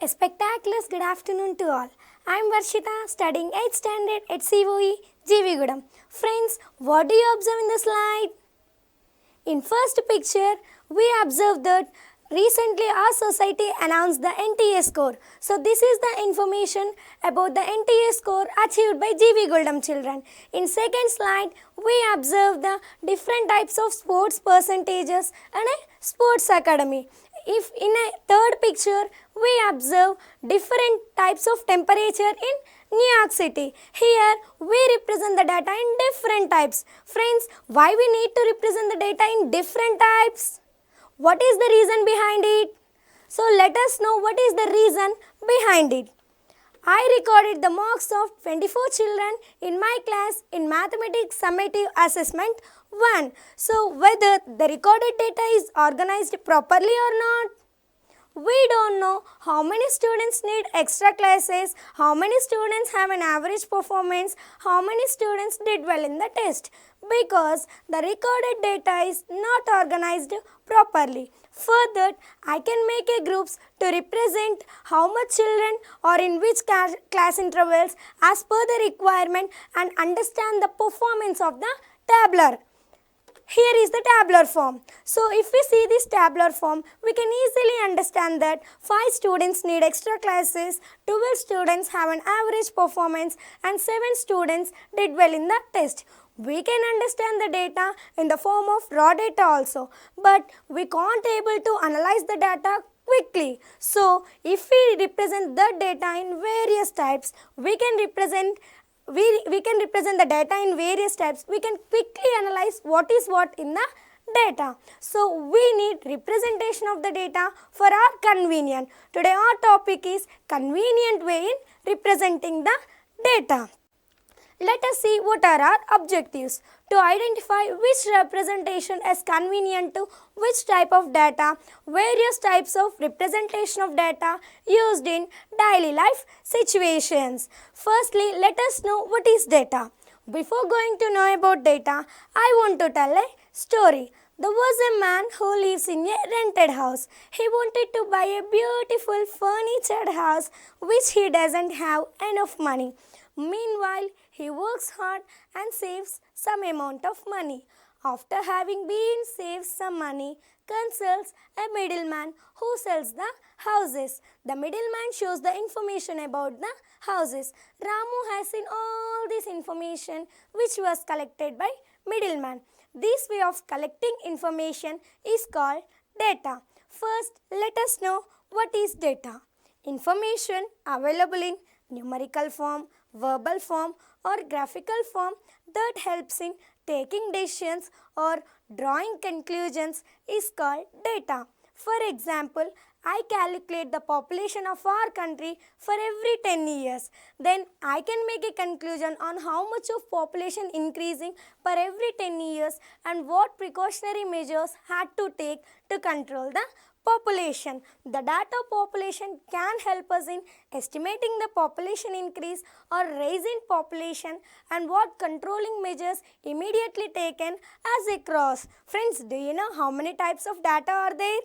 A spectacular good afternoon to all. I am Varshita, studying 8th standard at COE, GV. Friends, what do you observe in the slide? In first picture, we observe that recently our society announced the NTA score. So this is the information about the NTA score achieved by GV Goldam children. In second slide, we observe the different types of sports percentages and a sports academy. If in a third picture, we observe different types of temperature in New York City. Here we represent the data in different types. Friends, why we need to represent the data in different types? What is the reason behind it? So let us know what is the reason behind it. I recorded the marks of 24 children in my class in Mathematics Summative Assessment 1. So whether the recorded data is organized properly or not? We don't know how many students need extra classes, how many students have an average performance, how many students did well in the test, because the recorded data is not organized properly. Further, I can make a groups to represent how much children are in which class intervals as per the requirement and understand the performance of the tabular. Here is the tabular form. So if we see this tabular form, we can easily understand that 5 students need extra classes, 12 students have an average performance and 7 students did well in the test. We can understand the data in the form of raw data also, but we can't able to analyze the data quickly. So if we represent the data in various types, we can represent the data in various types. We can quickly analyze what is what in the data. So we need representation of the data for our convenience. Today our topic is convenient way in representing the data. Let us see what are our objectives. To identify which representation is convenient to which type of data, various types of representation of data used in daily life situations. Firstly, let us know what is data. Before going to know about data, I want to tell a story. There was a man who lives in a rented house. He wanted to buy a beautiful furnitured house which he doesn't have enough money. Meanwhile, he works hard and saves some amount of money. After having been saved some money, consults a middleman who sells the houses. The middleman shows the information about the houses. Ramu has seen all this information which was collected by middleman. This way of collecting information is called data. First, let us know what is data. Information available in numerical form, verbal form or graphical form that helps in taking decisions or drawing conclusions is called data. For example, I calculate the population of our country for every 10 years. Then I can make a conclusion on how much of population increasing per every 10 years and what precautionary measures had to take to control the population. The data population can help us in estimating the population increase or rise in population and what controlling measures immediately taken as a cross. Friends, do you know how many types of data are there?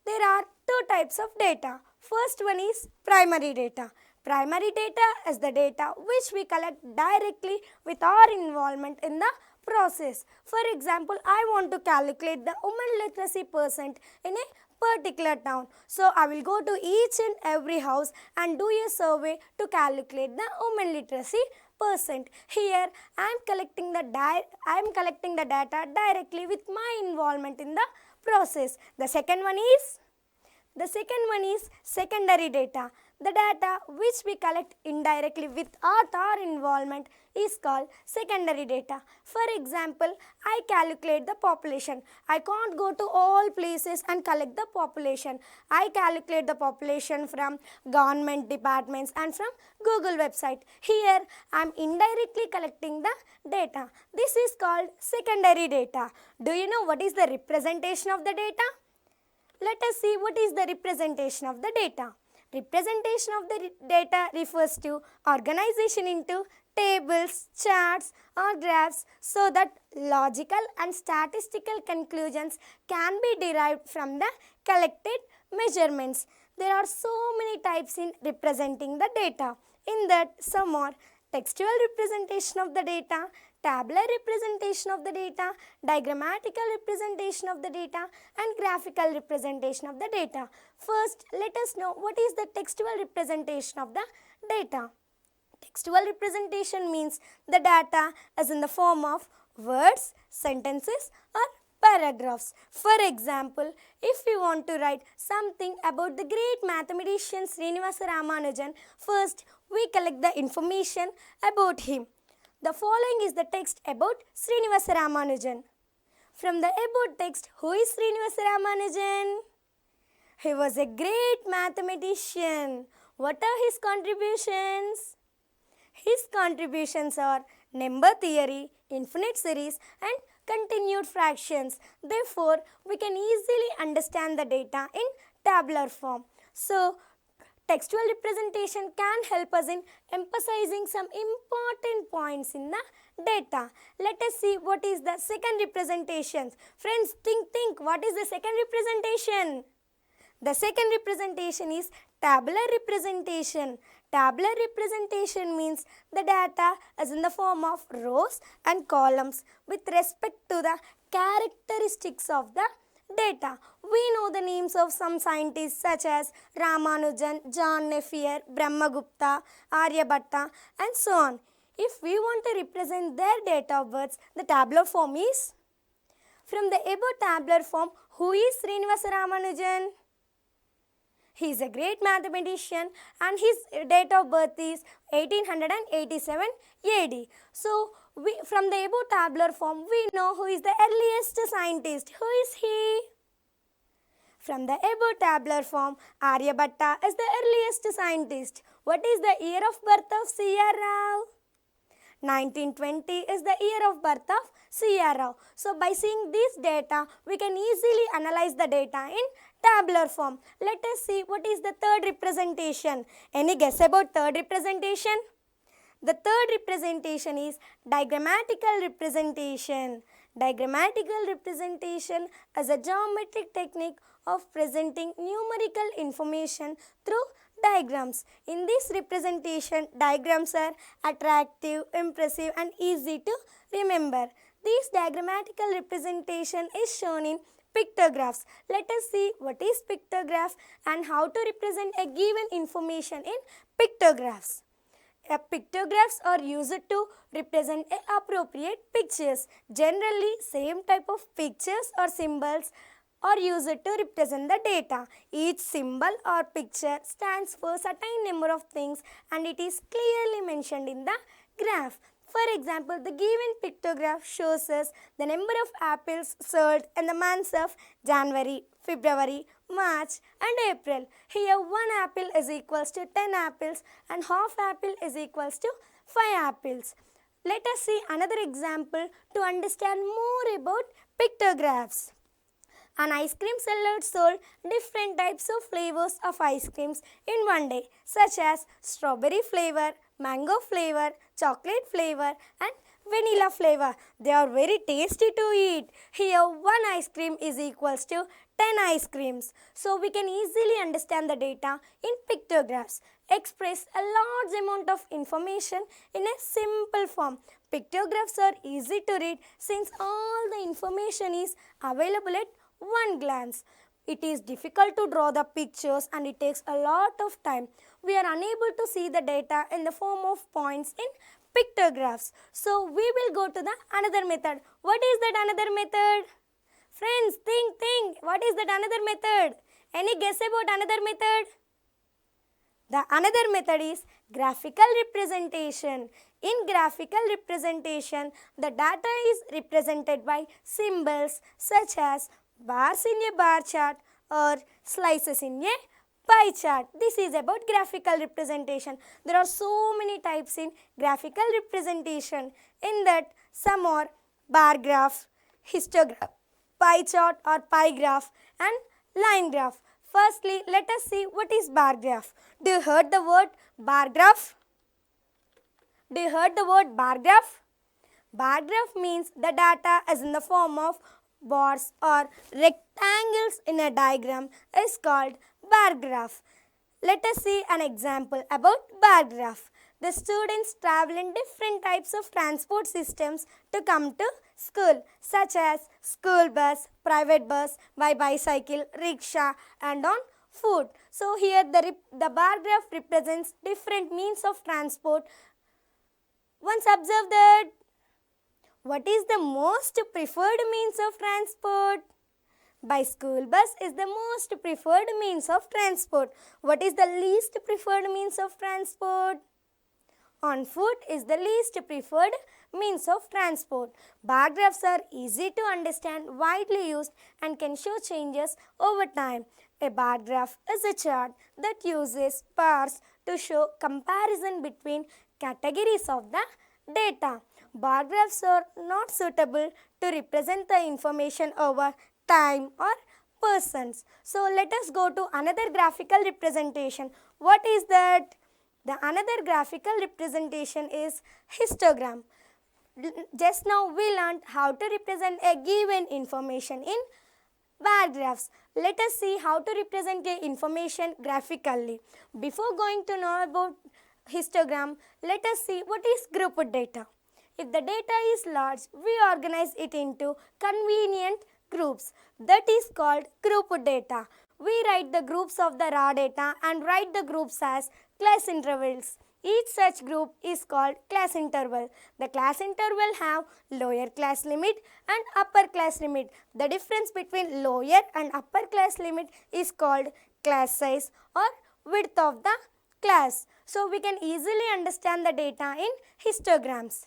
There are 2 types of data. First one is primary data. Primary data is the data which we collect directly with our involvement in the process. For example, I want to calculate the women literacy percent in a particular town. So I will go to each and every house and do a survey to calculate the women literacy percent. Here I am collecting the data directly with my involvement in the process. The second one is secondary data. The data which we collect indirectly without our involvement is called secondary data. For example, I calculate the population. I can't go to all places and collect the population. I calculate the population from government departments and from Google website. Here I am indirectly collecting the data. This is called secondary data. Do you know what is the representation of the data? Let us see what is the representation of the data. Representation of the data refers to organization into tables, charts or graphs so that logical and statistical conclusions can be derived from the collected measurements. there are so many types in representing the data. In that, some are textual representation of the data, tabular representation of the data, diagrammatical representation of the data, and graphical representation of the data. First, let us know what is the textual representation of the data. Textual representation means the data is in the form of words, sentences, or paragraphs. For example, if we want to write something about the great mathematician Srinivasa Ramanujan, first we collect the information about him. The following is the text about Srinivasa Ramanujan. From the about text, who is Srinivasa Ramanujan? He was a great mathematician. What are his contributions? His contributions are number theory, infinite series, and continued fractions. Therefore, we can easily understand the data in tabular form. So, textual representation can help us in emphasizing some important points in the data. Let us see what is the second representation. Friends, think, what is the second representation? The second representation is tabular representation. Tabular representation means the data is in the form of rows and columns with respect to the characteristics of the data. We know the names of some scientists such as Ramanujan, John Napier, Brahmagupta, Aryabhatta, and so on. If we want to represent their date of births, the tabular form is, from the above tabular form, who is Srinivasa Ramanujan? He is a great mathematician and his date of birth is 1887 AD. So, from the above tabular form, we know who is the earliest scientist. Who is he? From the above tabular form, Aryabhatta is the earliest scientist. What is the year of birth of C.R. Rao? 1920 is the year of birth of C.R. Rao. So, by seeing this data, we can easily analyze the data in tabular form. Let us see what is the third representation. Any guess about third representation? The third representation is diagrammatical representation. Diagrammatical representation is a geometric technique of presenting numerical information through diagrams. In this representation, diagrams are attractive, impressive, and easy to remember. This diagrammatical representation is shown in pictographs. Let us see what is pictograph and how to represent a given information in pictographs. Pictographs are used to represent appropriate pictures. Generally, same type of pictures or symbols are used to represent the data. Each symbol or picture stands for a certain number of things and it is clearly mentioned in the graph. For example, the given pictograph shows us the number of apples sold in the months of January, February, March and April. Here 1 apple is equals to 10 apples and half apple is equals to 5 apples. Let us see another example to understand more about pictographs. An ice cream seller sold different types of flavors of ice creams in one day, such as strawberry flavor, mango flavor, chocolate flavor and vanilla flavor. They are very tasty to eat. Here 1 ice cream is equals to 10 ice creams. So we can easily understand the data in pictographs. Express a large amount of information in a simple form. Pictographs are easy to read since all the information is available at one glance. It is difficult to draw the pictures and it takes a lot of time. We are unable to see the data in the form of points in pictographs. So we will go to the another method. What is that another method? Friends, think. What is that another method? Any guess about another method? The another method is graphical representation. In graphical representation, the data is represented by symbols such as bars in a bar chart or slices in a pie chart. This is about graphical representation. There are so many types in graphical representation. In that, some are bar graph, histogram, pie chart or pie graph and line graph. Firstly, let us see what is bar graph. Do you heard the word bar graph? Do you heard the word bar graph? Bar graph means the data is in the form of bars or rectangles in a diagram is called bar graph. Let us see an example about bar graph. The students travel in different types of transport systems to come to school, such as school bus, private bus, by bicycle, rickshaw, and on foot. So here the bar graph represents different means of transport. Once observe that. What is the most preferred means of transport? By school bus is the most preferred means of transport. What is the least preferred means of transport? On foot is the least preferred means of transport. Bar graphs are easy to understand, widely used, and can show changes over time. A bar graph is a chart that uses bars to show comparison between categories of the data. Bar graphs are not suitable to represent the information over time or persons. So let us go to another graphical representation. What is that? The another graphical representation is histogram. Just now we learned how to represent a given information in bar graphs. Let us see how to represent the information graphically. Before going to know about histogram, let us see what is grouped data. If the data is large, we organize it into convenient groups. That is called grouped data. We write the groups of the raw data and write the groups as class intervals. Each such group is called class interval. The class interval have lower class limit and upper class limit. The difference between lower and upper class limit is called class size or width of the class. So we can easily understand the data in histograms.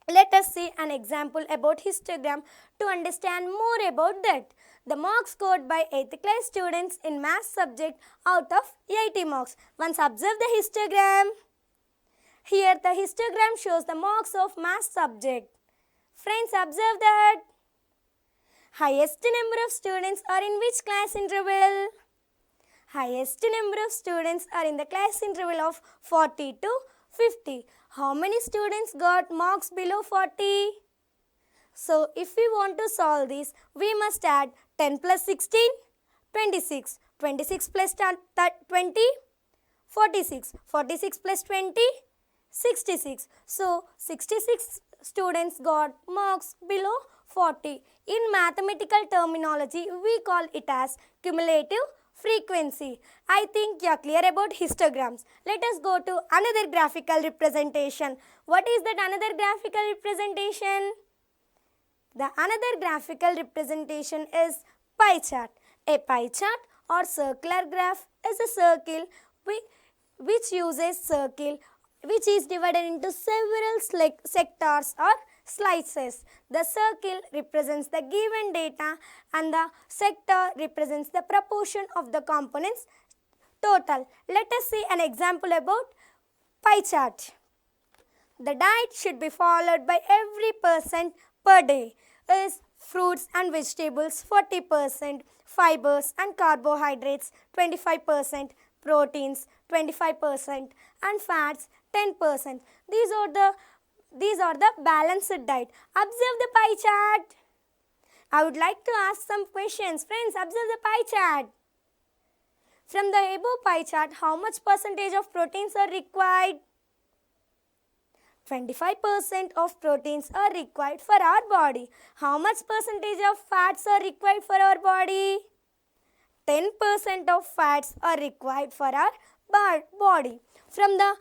Let us see an example about histogram to understand more about that. The marks scored by 8th class students in math subject out of 80 marks. Once observe the histogram. Here the histogram shows the marks of math subject. Friends, observe that. Highest number of students are in which class interval? Highest number of students are in the class interval of 40 to 50. How many students got marks below 40? So, if we want to solve this, we must add 10 plus 16, 26. 26 plus 20, 46. 46 plus 20, 66. So, 66 students got marks below 40. In mathematical terminology, we call it as cumulative frequency. I think you are clear about histograms. Let us go to another graphical representation. What is that another graphical representation? The another graphical representation is pie chart. A pie chart or circular graph is a circle which uses circle which is divided into several sectors or slices. The circle represents the given data and the sector represents the proportion of the components total. Let us see an example about pie chart. The diet should be followed by every person per day is fruits and vegetables 40%, fibers and carbohydrates 25%, proteins 25% and fats 10%. These are the balanced diet. Observe the pie chart. I would like to ask some questions. Friends, observe the pie chart. From the above pie chart, how much percentage of proteins are required? 25% of proteins are required for our body. How much percentage of fats are required for our body? 10% of fats are required for our body. From the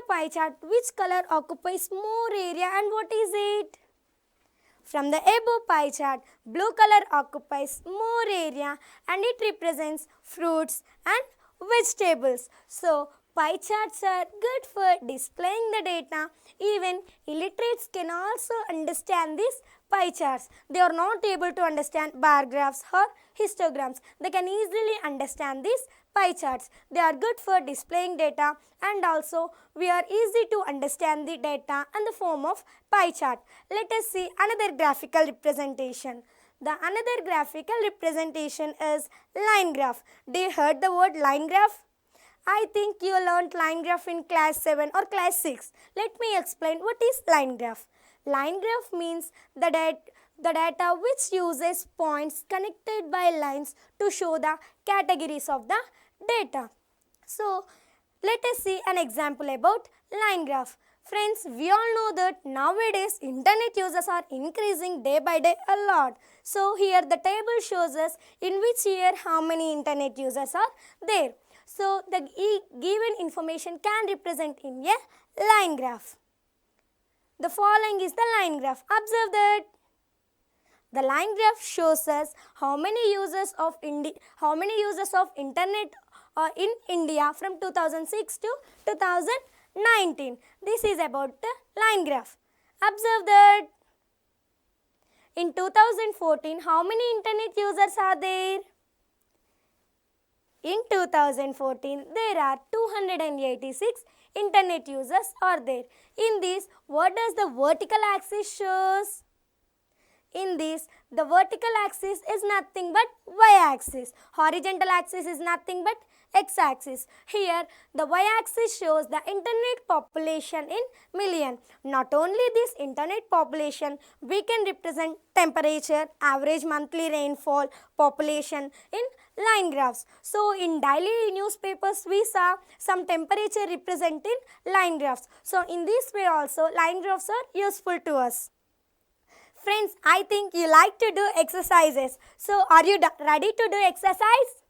pie chart, which color occupies more area and what is it? From the above pie chart, blue color occupies more area and it represents fruits and vegetables. So, pie charts are good for displaying the data. Even illiterates can also understand these pie charts. They are not able to understand bar graphs or histograms. They can easily understand these pie charts. They are good for displaying data and also we are easy to understand the data in the form of pie chart. Let us see another graphical representation. The another graphical representation is line graph. Do you heard the word line graph? I think you learned line graph in class 7 or class 6. Let me explain what is line graph. Line graph means the data which uses points connected by lines to show the categories of the data. So let us see an example about line graph. Friends, we all know that nowadays internet users are increasing day by day a lot. So here the table shows us in which year how many internet users are there. So the given information can represent in a line graph. The following is the line graph. Observe that. The line graph shows us how many users of internet are in India from 2006 to 2019. This is about the line graph. Observe that. In 2014, how many internet users are there? In 2014, there are 286 internet users are there. In this, what does the vertical axis shows? In this, the vertical axis is nothing but y-axis. Horizontal axis is nothing but x-axis. Here, the y-axis shows the internet population in million. Not only this internet population, we can represent temperature, average monthly rainfall, population in line graphs. So, in daily newspapers, we saw some temperature represented in line graphs. So, in this way also, line graphs are useful to us. Friends, I think you like to do exercises. So, are you ready to do exercise?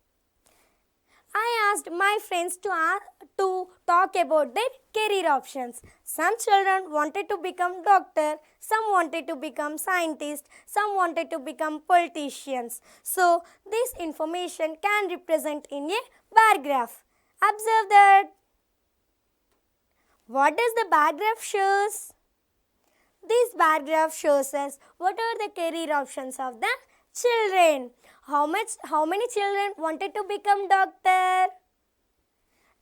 I asked my friends to talk about their career options. Some children wanted to become doctor, some wanted to become scientist, some wanted to become politicians. So, this information can represent in a bar graph. Observe that. What does the bar graph shows? This bar graph shows us what are the career options of the children. How many children wanted to become doctor?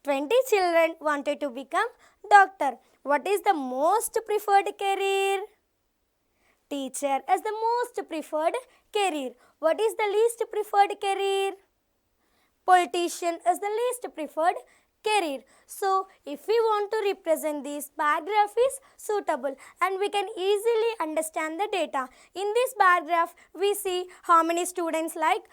20 children wanted to become doctor. What is the most preferred career? Teacher is the most preferred career. What is the least preferred career? Politician is the least preferred career. So, if we want to represent this, bar graph is suitable and we can easily understand the data. In this bar graph, we see how many students like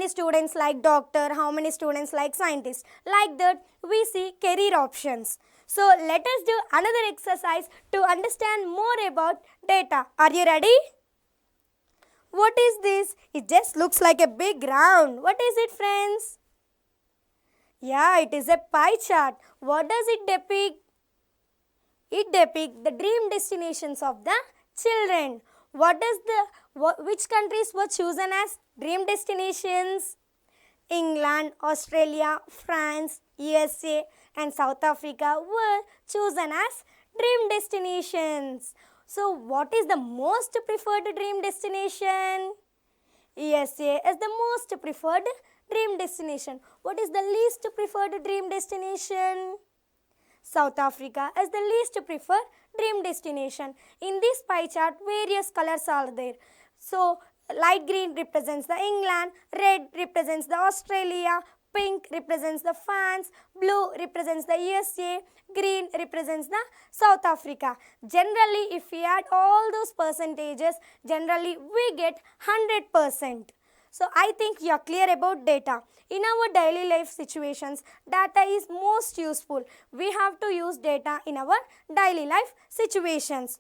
students like doctor, how many students like scientist. Like that, we see career options. So, let us do another exercise to understand more about data. Are you ready? What is this? It just looks like a big round. What is it, friends? Yeah, it is a pie chart. What does it depict? It depicts the dream destinations of the children. Which countries were chosen as dream destinations? England, Australia, France, USA and South Africa were chosen as dream destinations. So, what is the most preferred dream destination? USA is the most preferred dream destination. What is the least preferred dream destination? South Africa is the least preferred dream destination. In this pie chart, various colors are there. So, light green represents the England, red represents the Australia, pink represents the France, blue represents the USA, green represents the South Africa. Generally, if we add all those percentages, generally we get 100%. So, I think you are clear about data. In our daily life situations, data is most useful. We have to use data in our daily life situations.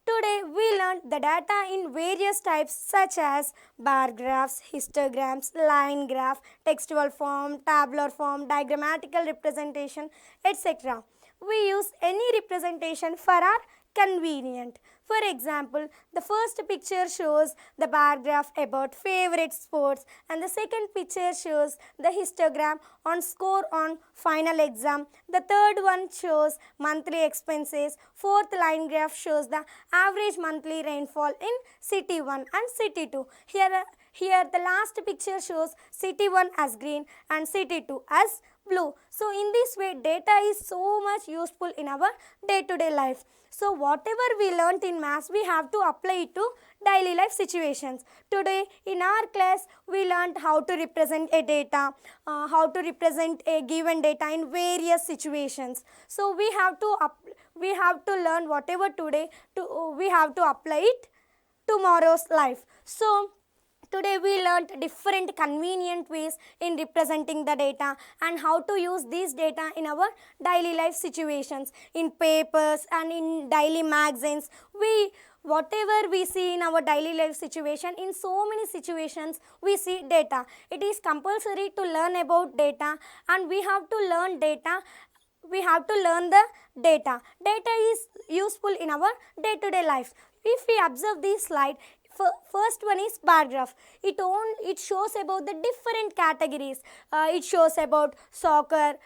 Today, we learned the data in various types such as bar graphs, histograms, line graph, textual form, tabular form, diagrammatical representation, etc. We use any representation for our convenient. For example, the first picture shows the bar graph about favorite sports and the second picture shows the histogram on score on final exam. The third one shows monthly expenses. Fourth line graph shows the average monthly rainfall in city 1 and city 2. Here the last picture shows city 1 as green and city 2 as blue. So, in this way, data is so much useful in our day-to-day life. So, whatever we learnt in maths, we have to apply it to daily life situations. Today, in our class, we learnt how to represent a data, how to represent a given data in various situations. So, we have to learn whatever today, we have to apply it tomorrow's life. So, Today we learnt different convenient ways in representing the data and how to use these data in our daily life situations, in papers and in daily magazines. Whatever we see in our daily life situation, in so many situations we see data. It is compulsory to learn about data, and we have to learn data. We have to learn the data. Data is useful in our day-to-day life. If we observe this slide, first one is bar graph. It shows about the different categories. It shows about soccer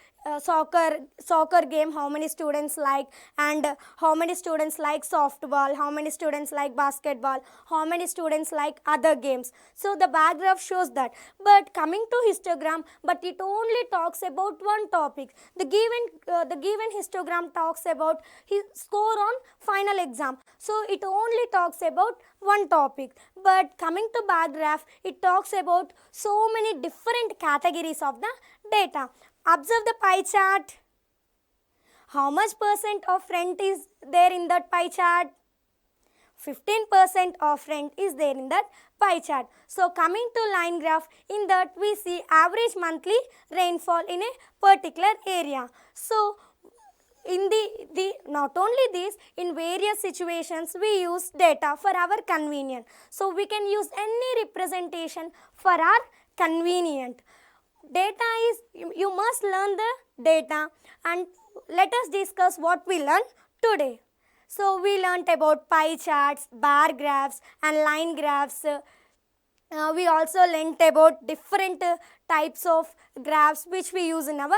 game, how many students like, and how many students like softball, how many students like basketball, how many students like other games. So the bar graph shows that. But coming to histogram, but it only talks about one topic. The given histogram talks about his score on final exam. So it only talks about one topic. But coming to bar graph, it talks about so many different categories of the data. Observe the pie chart. How much percent of rent is there in that pie chart? 15% of rent is there in that pie chart. So coming to line graph, in that we see average monthly rainfall in a particular area. So in not only this, in various situations we use data for our convenience. So we can use any representation for our convenience. Data is, you must learn the data, and let us discuss what we learned today. So we learnt about pie charts, bar graphs and line graphs. We also learnt about different types of graphs which we use in our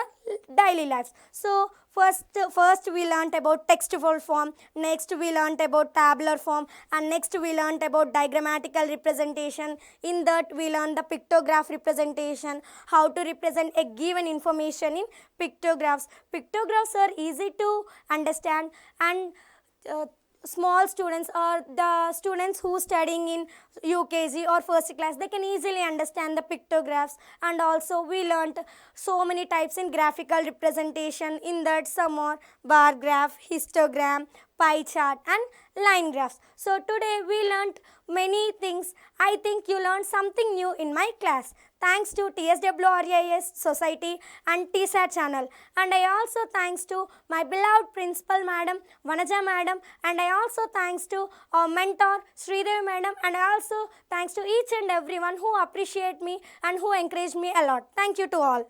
daily lives. So first we learnt about textual form, next we learnt about tabular form, and next we learnt about diagrammatical representation. In that we learned the pictograph representation, how to represent a given information in pictographs. Pictographs are easy to understand, and small students or the students who studying in UKG or first class, they can easily understand the pictographs. And also we learnt so many types in graphical representation. In that some are bar graph, histogram, pie chart and line graphs. So today we learnt many things. I think you learned something new in my class. Thanks to TSWREIS Society and TSAT channel. And I also thanks to my beloved principal madam, Vanaja madam, and I also thanks to our mentor, Sridev madam, and I also thanks to each and everyone who appreciate me and who encourage me a lot. Thank you to all.